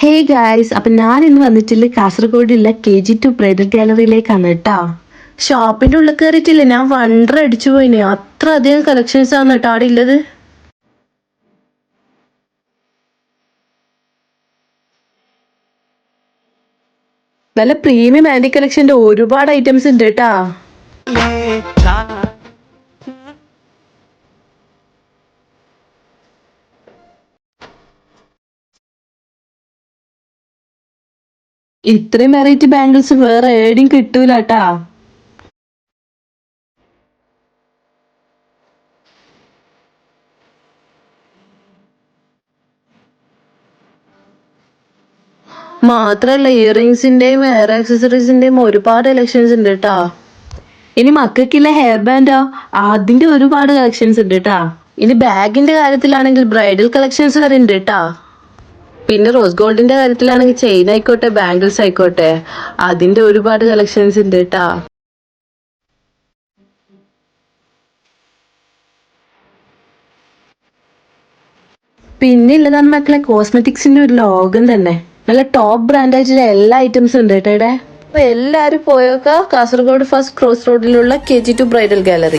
Hey guys, അപ്പൊ ഞാൻ ഇന്ന് വന്നിട്ടില്ല കാസർഗോഡുള്ള KG2 ബ്രൈഡൽ ഗാലറിയിലേക്കാണ് കേട്ടോ. ഷോപ്പിന്റെ ഉള്ളിൽ കയറിയിട്ടില്ല, ഞാൻ വണ്ടർ അടിച്ചു പോയിന്. അത്ര അധികം കളക്ഷൻസ് ആണ് കേട്ടോ അവിടെ ഉള്ളത്. നല്ല പ്രീമിയം ആന്റി കളക്ഷന്റെ ഒരുപാട് ഐറ്റംസ് ഉണ്ട് കേട്ടാ. ഇത്രയും വെറൈറ്റി ബാംഗിൾസ് വേറെ എവിടെയും കിട്ടൂല കേട്ടാ. മാത്രല്ല ഇയറിംഗ്സിന്റെയും ഹെയർ ആക്സസറീസിന്റെയും ഒരുപാട് കളക്ഷൻസ് ഉണ്ട് കേട്ടാ. ഇനി മക്കൾക്കുള്ള ഹെയർ ബാൻഡോ, അതിന്റെ ഒരുപാട് കളക്ഷൻസ് ഉണ്ട് കേട്ടാ. ഇനി ബാഗിന്റെ കാര്യത്തിലാണെങ്കിൽ ബ്രൈഡൽ കളക്ഷൻസ് വരെ ഉണ്ട് കേട്ടാ. പിന്നെ റോസ് ഗോൾഡിന്റെ കാര്യത്തിലാണെങ്കിൽ ചെയിൻ ആയിക്കോട്ടെ, ബാംഗിൾസ് ആയിക്കോട്ടെ, അതിന്റെ ഒരുപാട് കളക്ഷൻസ് ഉണ്ട് കേട്ടാ. പിന്നെ ഉള്ളതാണ് മക്കളെ കോസ്മെറ്റിക്സിന്റെ ഒരു ലോകം തന്നെ. നല്ല ടോപ്പ് ബ്രാൻഡായിട്ടുള്ള എല്ലാ ഐറ്റംസും ഉണ്ട് കേട്ടോ ഇവിടെ. അപ്പൊ എല്ലാരും പോയോക്ക കാസർഗോഡ് ഫസ്റ്റ് ക്രോസ് റോഡിലുള്ള KG2 ബ്രൈഡൽ ഗാലറി.